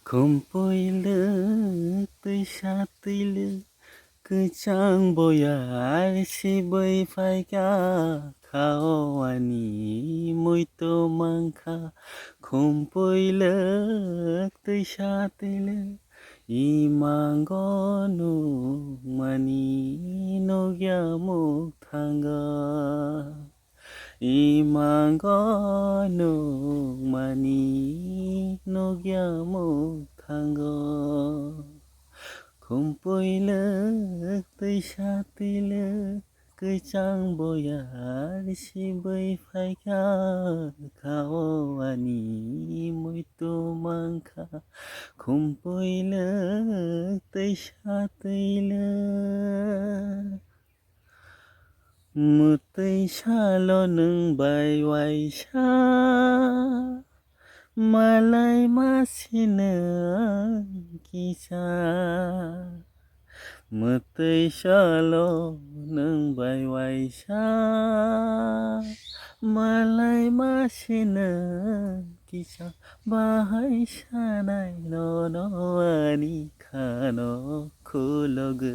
Kumpul tui kecang boyar si bơi phai ca khao ani mui to mangkha kumpul tui imangono mani no gyamuk thanga imangono mani no gyamuk thanga kumpul kecang boyar si bơi phai ca khao ani mui to mangkha kumpul mutai salo nung bai waisa malai masina kisa mutai salo nung bai waisa malai masina kisa bahai sanai no ani khano khologai